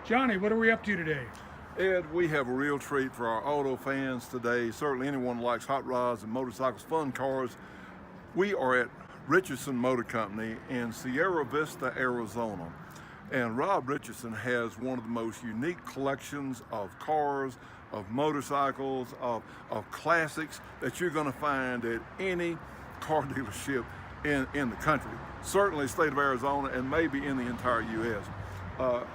Johnny, what are we up to today? Ed, we have a real treat for our auto fans today. Certainly anyone who likes hot rods and motorcycles, fun cars. We are at Richardson Motor Company in Sierra Vista, Arizona. And Rob Richardson has one of the most unique collections of cars, of motorcycles, of classics that you're going to find at any car dealership in the country. Certainly the state of Arizona and maybe in the entire U.S.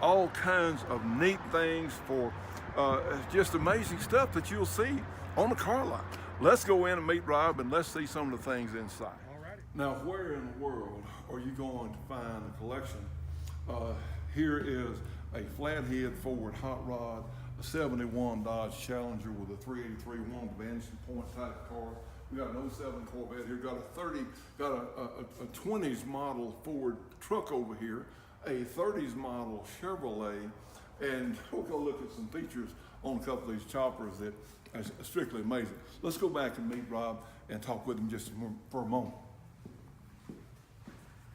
All kinds of neat things for just amazing stuff that you'll see on the car lot. Let's go in and meet Rob and let's see some of the things inside. Alrighty. Now, where in the world are you going to find a collection? Here is a flathead forward hot rod, a 71 Dodge Challenger with a 383, one of the vanishing point type cars. We got an 07 Corvette here, got a 20s model Ford truck over here, a 30s model Chevrolet, and we're gonna look at some features on a couple of these choppers that are strictly amazing. Let's go back and meet Rob and talk with him just for a moment.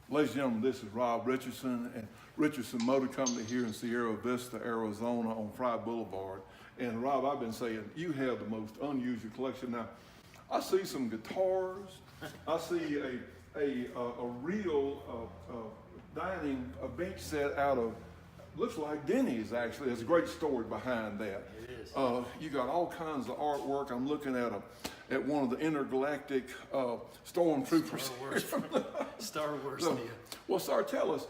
Ladies and gentlemen, this is Rob Richardson and Richardson Motor Company here in Sierra Vista, Arizona on Fry Boulevard. And Rob, I've been saying, you have the most unusual collection. Now, I see some guitars. I see a real bench set out of, looks like Denny's actually. There's a great story behind that. It is. You got all kinds of artwork. I'm looking at one of the intergalactic stormtroopers. Star Wars. So, well, sir, tell us,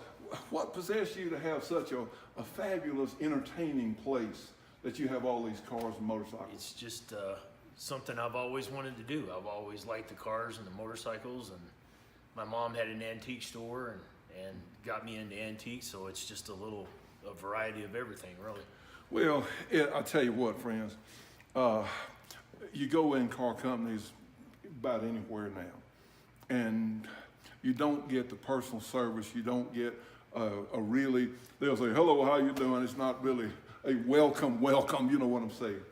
what possessed you to have such a fabulous, entertaining place that you have all these cars and motorcycles? It's just something I've always wanted to do. I've always liked the cars and the motorcycles, and my mom had an antique store and got me into antiques, so it's just a variety of everything, really. Well, I tell you what, friends, you go in car companies about anywhere now, and you don't get the personal service. You don't get they'll say, hello, how you doing? It's not really a welcome, you know what I'm saying.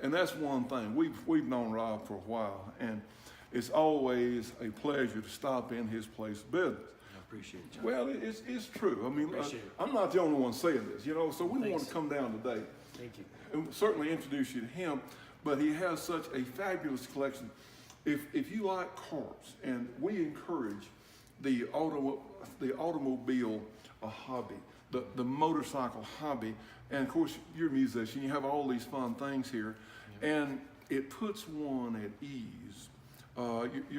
And that's one thing. We've known Rob for a while, and it's always a pleasure to stop in his place of business. I appreciate it, John. Well, it's true. I mean, I'm not the only one saying this, so we want to come down today. Thank you. And certainly introduce you to him, but he has such a fabulous collection. If you like cars, and we encourage the automobile hobby, the motorcycle hobby, and of course you're a musician, you have all these fun things here, and it puts one at ease.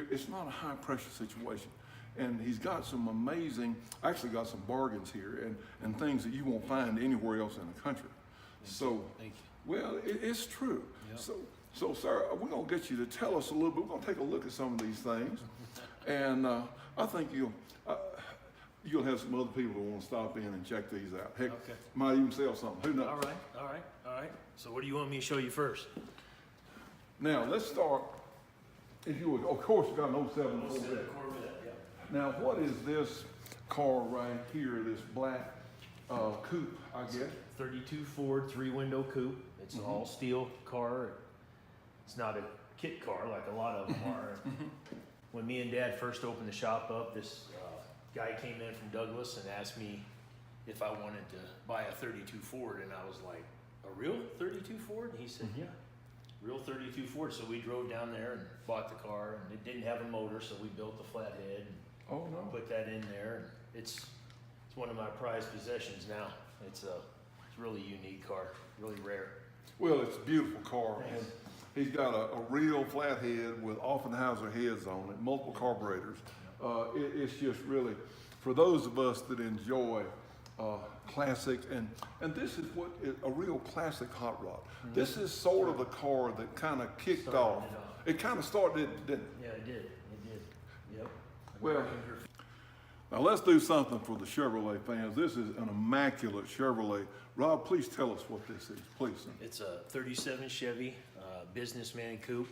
It's not a high pressure situation. And he's got some actually got some bargains here and things that you won't find anywhere else in the country. So, Thank you. well, it's true. Yep. So, sir, we're going to get you to tell us a little bit. We're going to take a look at some of these things. And I think you'll have some other people who want to stop in and check these out. Heck, Okay. might even sell something. Who knows? All right. So what do you want me to show you first? Now, let's start, if you would. Of course, you got an 07 Corvette. Corvette, yeah. Now, what is this car right here, this black coupe, I guess? 32 Ford 3-window coupe. It's an all steel car. It's not a kit car like a lot of them are. When me and Dad first opened the shop up, this guy came in from Douglas and asked me if I wanted to buy a 32 Ford, and I was like, a real 32 Ford? And he said, yeah, real 32 Ford. So we drove down there and bought the car, and it didn't have a motor, so we built the flathead and put that in there. And it's one of my prized possessions now. It's a really unique car, really rare. Well, it's a beautiful car. Thanks. And he's got a real flathead with Offenhauser heads on it, multiple carburetors. It's just really, for those of us that enjoy classics, and this is what a real classic hot rod. This is sort of the car that kind of kicked off. It kind of started, didn't it? Yeah, it did. Yep. Well, now let's do something for the Chevrolet fans. This is an immaculate Chevrolet. Rob, please tell us what this is, please. It's a 37 Chevy businessman coupe.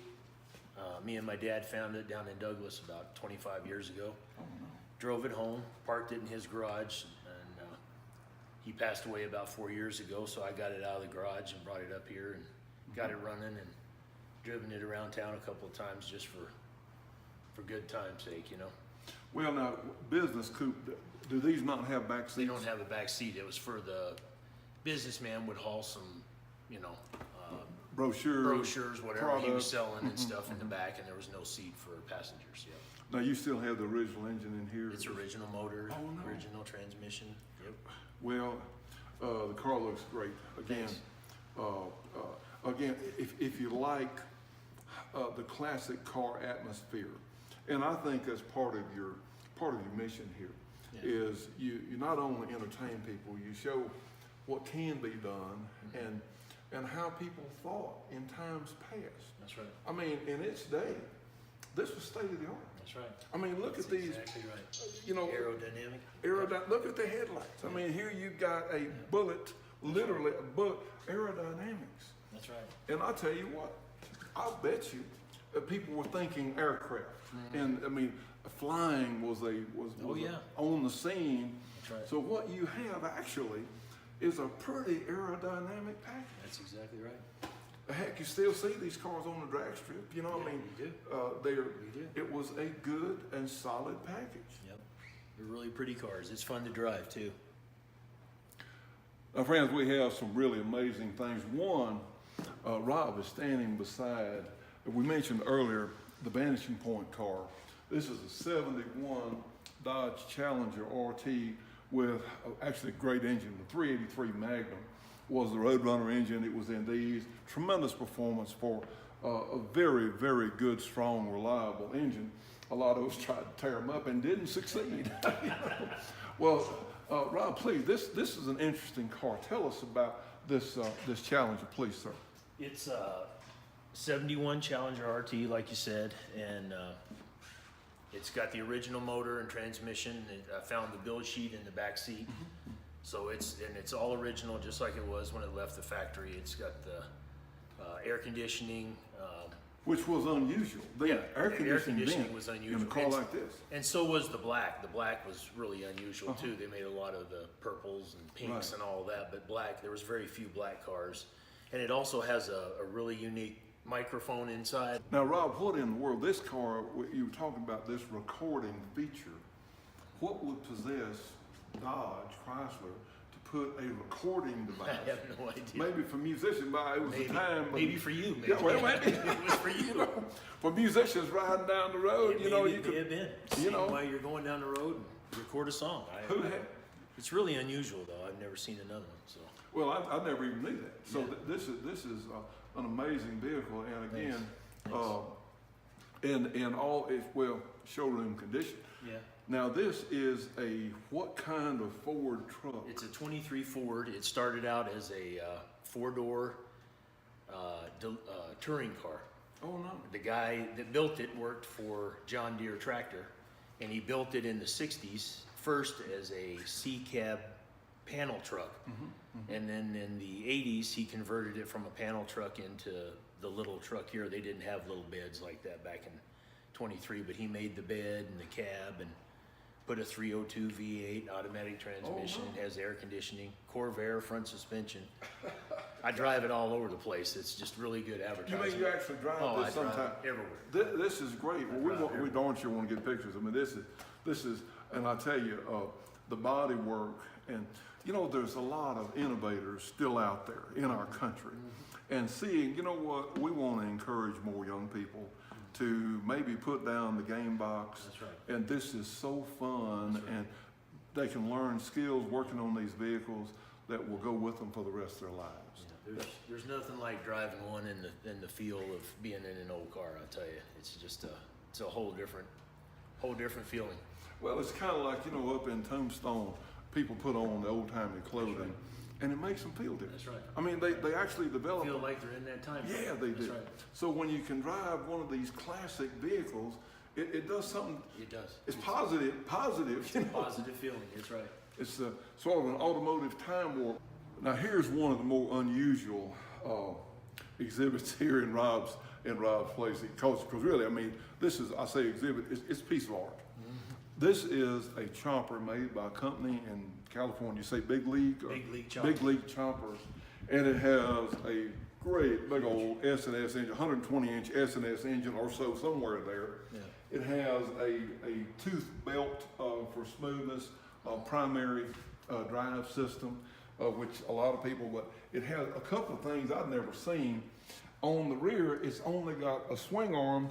Me and my dad found it down in Douglas about 25 years ago. Oh, no. Drove it home, parked it in his garage, and he passed away about 4 years ago, so I got it out of the garage and brought it up here and got it running and driven it around town a couple of times just for good time's sake, Well, now, business coupe, do these not have back seats? They don't have a back seat. It was for the businessman would haul some, brochures, whatever he was products. selling and stuff in the back, and there was no seat for passengers. Yeah, Now you still have the original engine in here? it's original motor, Oh, no. original transmission. Yep. Well, the car looks great. Again, if you like the classic car atmosphere, and I think that's part of your mission here, Yeah. is you not only entertain people, you show what can be done and how people thought in times past. That's right. I mean, in its day, this was state of the art. That's right. I mean, look That's at these, exactly right. you know, Aerodynamic. look at the headlights. I mean, here you've got a bullet, literally a bullet, aerodynamics. That's right. And I'll tell you what, I'll bet you people were thinking aircraft. And I mean, flying was Oh, yeah. on the scene. That's right. So what you have actually is a pretty aerodynamic package. That's exactly right. Heck, you still see these cars on the drag strip. You know, Yeah, I mean, you do. You do. it was a good and solid package. Yep. They're really pretty cars. It's fun to drive too. Now, friends, we have some really amazing things. One, Rob is standing beside, we mentioned earlier, the Vanishing Point car. This is a 71 Dodge Challenger RT with actually a great engine. The 383 Magnum was the Roadrunner engine. It was in these. Tremendous performance for a very, very good, strong, reliable engine. A lot of us tried to tear them up and didn't succeed. You know? Well, Rob, please, this is an interesting car. Tell us about this Challenger, please, sir. It's a 71 Challenger RT, like you said, and it's got the original motor and transmission. I found the build sheet in the back seat, so it's all original, just like it was when it left the factory. It's got the air conditioning. Which was unusual. Air conditioning then, was unusual in a car like this. And so was the black. The black was really unusual too. They made a lot of the purples and pinks and all that, but black, there was very few black cars. And it also has a really unique microphone inside. Now, Rob, what in the world, this car, you were talking about this recording feature, what would possess Dodge, Chrysler, to put a recording device? I have no idea. Maybe for musicians, but it was a time. Maybe for you, maybe. Yeah, well, maybe. It was for you. For musicians riding down the road, you know, you It may have could, been. you know. While you're going down the road and record a song. It's really unusual though. I've never seen another one. So. Well, I never even knew that. So this is an amazing vehicle, and again, in all showroom condition. Yeah. Now this is a what kind of Ford truck? It's a 23 Ford. It started out as a four-door touring car. Oh no. The guy that built it worked for John Deere Tractor, and he built it in the 60s, first as a C-cab panel truck. And then in the 80s, he converted it from a panel truck into the little truck here. They didn't have little beds like that back in 23, but he made the bed and the cab and put a 302 V8 automatic transmission. Oh, wow. It has air conditioning, Corvair front suspension. I drive it all over the place. It's just really good You advertising. mean you actually drive Oh, this I drive sometime? everywhere. This is great. Well, we darn sure want to get pictures. I mean, this is, and I tell you, the body work, and you know, there's a lot of innovators still out there in our country, and seeing, you know what, we want to encourage more young people to maybe put down the game box. That's right. And this is so fun, and they can learn skills working on these vehicles that will go with them for the rest of their lives. Yeah, there's nothing like driving one in the feel of being in an old car. I tell you, it's just it's a whole different feeling. Well, it's kind of like, you know, up in Tombstone, people put on the old-timey clothing, and it makes them feel different. That's right. I mean, they actually develop. Feel like they're in that time. Yeah, they do. That's right. So when you can drive one of these classic vehicles, it does something. It does. It's positive. You know? Positive feeling. That's right. It's sort of an automotive time warp. Now here's one of the more unusual exhibits here in Rob's place. Because really, I mean, this is, I say exhibit, it's a piece of art. This is a chopper made by a company in California. You say Big League? Big League Chopper. Big League Choppers. And it has a great big old S&S engine, 120-inch S&S engine or so, somewhere there. Yeah. It has a tooth belt for smoothness, primary drive system. which a lot of people, but it has a couple of things I've never seen. On the rear, it's only got a swing arm.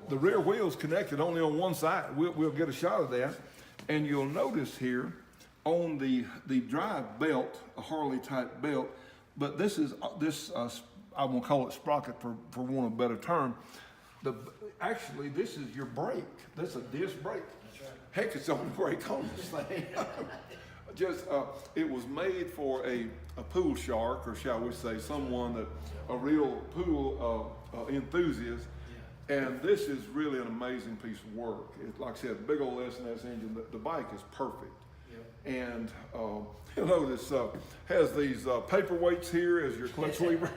The rear wheel's connected only on one side. We'll get a shot of that. And you'll notice here on the drive belt, a Harley type belt, but this is, I won't call it sprocket for want of a better term. Actually, this is your brake. This is a disc brake. That's right. Heck, it's on the brake on this thing. It was made for a pool shark, or shall we say, someone that, a real pool enthusiast. And this is really an amazing piece of work. Like I said, big old S&S engine. The bike is perfect. Yep. And you know, this has these paperweights here as your clutch lever.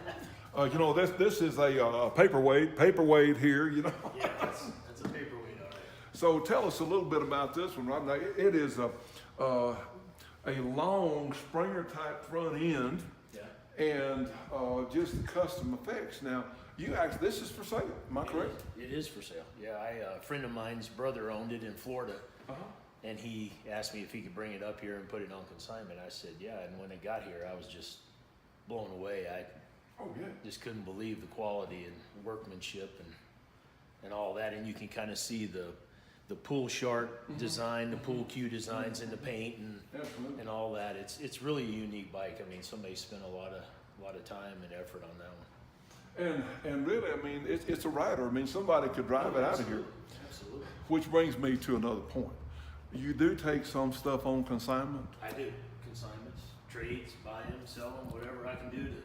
You know, this is a paperweight here. You know. Yeah, that's a paperweight, all right. So tell us a little bit about this one, Rob. Now, it is a long Springer type front end. Yeah. And just custom effects. Now, this is for sale, am I correct? It is for sale. Yeah, a friend of mine's brother owned it in Florida, and he asked me if he could bring it up here and put it on consignment. I said, yeah, and when it got here, I was just blown away. I just couldn't believe the quality and workmanship and all that, and you can kind of see the pool shark design, the pool cue designs in the paint and all that. It's really a unique bike. I mean, somebody spent a lot of time and effort on that one. And really, I mean, it's a rider. I mean, somebody could drive it out of here. Absolutely. Which brings me to another point. You do take some stuff on consignment? I do. Consignments, trades, buy them, sell them, whatever I can do to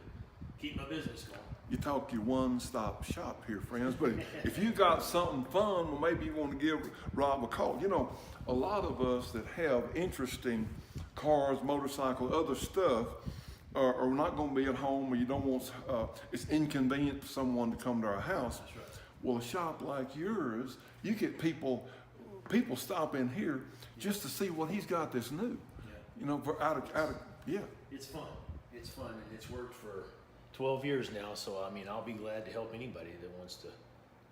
keep my business going. You talk your one-stop shop here, friends. But if you got something fun, well, maybe you want to give Rob a call. You know, a lot of us that have interesting cars, motorcycles, other stuff, are not going to be at home, or you don't want, it's inconvenient for someone to come to our house. That's right. Well, a shop like yours, you get people stop in here just to see what he's got that's new. Yeah. You know, yeah. It's fun. It's fun, and it's worked for 12 years now, so I mean, I'll be glad to help anybody that wants to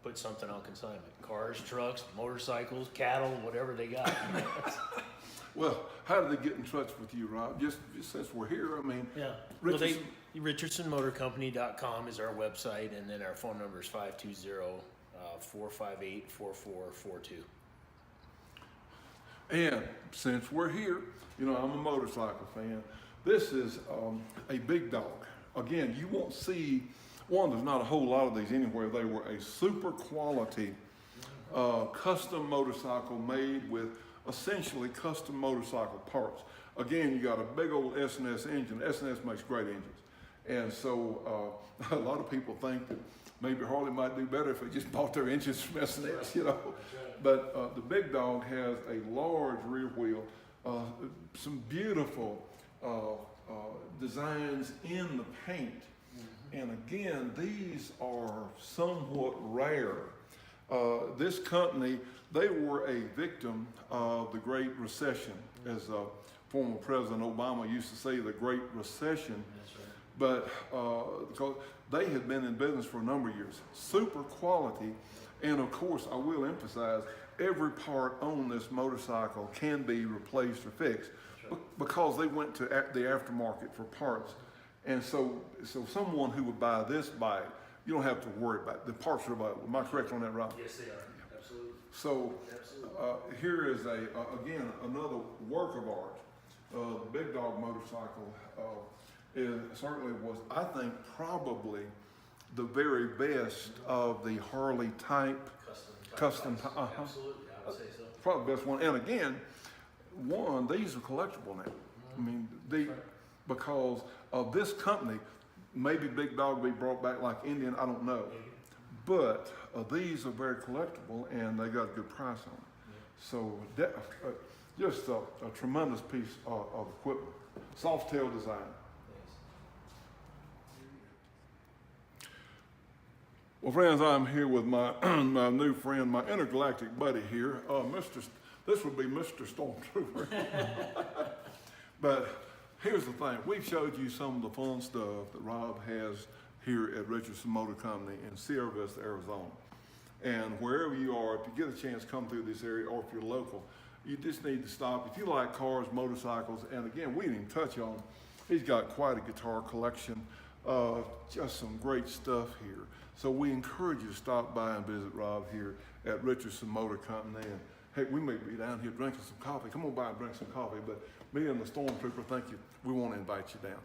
put something on consignment. Cars, trucks, motorcycles, cattle, whatever they got. Well, how do they get in touch with you, Rob? Just since we're here, I mean, yeah. RichardsonMotorCompany.com is our website, and then our phone number is 520-458-4442. And since we're here, you know, I'm a motorcycle fan. This is a big dog. Again, you won't see there's not a whole lot of these anywhere. They were a super quality custom motorcycle made with essentially custom motorcycle parts. Again, you got a big old S&S engine. S&S makes great engines. And so a lot of people think that maybe Harley might do better if they just bought their engines from S&S, you know. But the big dog has a large rear wheel, some beautiful designs in the paint. And again, these are somewhat rare. This company, they were a victim of the Great Recession, as former President Obama used to say, the Great Recession. That's right. But because they had been in business for a number of years, super quality, and of course, I will emphasize, every part on this motorcycle can be replaced or fixed because they went to the aftermarket for parts. And so someone who would buy this bike, you don't have to worry about it. The parts are available. Am I correct on that, Rob? Yes, they are. Absolutely. So here is again another work of art. The Big Dog motorcycle certainly was, I think, probably the very best of the Harley type custom. Absolutely, I would say so. Probably the best one. And again, these are collectible now. I mean, because of this company. Maybe Big Dog will be brought back like Indian, I don't know. But these are very collectible, and they got a good price on them. So just a tremendous piece of equipment. Soft tail design. Well, friends, I'm here with my my new friend, my intergalactic buddy here, this would be Mr. Stormtrooper. But here's the thing. We've showed you some of the fun stuff that Rob has here at Richardson Motor Company in Sierra Vista, Arizona. And wherever you are, if you get a chance, come through this area, or if you're local, you just need to stop. If you like cars, motorcycles, and again, we didn't even touch on, he's got quite a guitar collection, just some great stuff here. So we encourage you to stop by and visit Rob here at Richardson Motor Company. And hey, we may be down here drinking some coffee. Come on by and drink some coffee. But me and the Stormtrooper, thank you. We want to invite you down.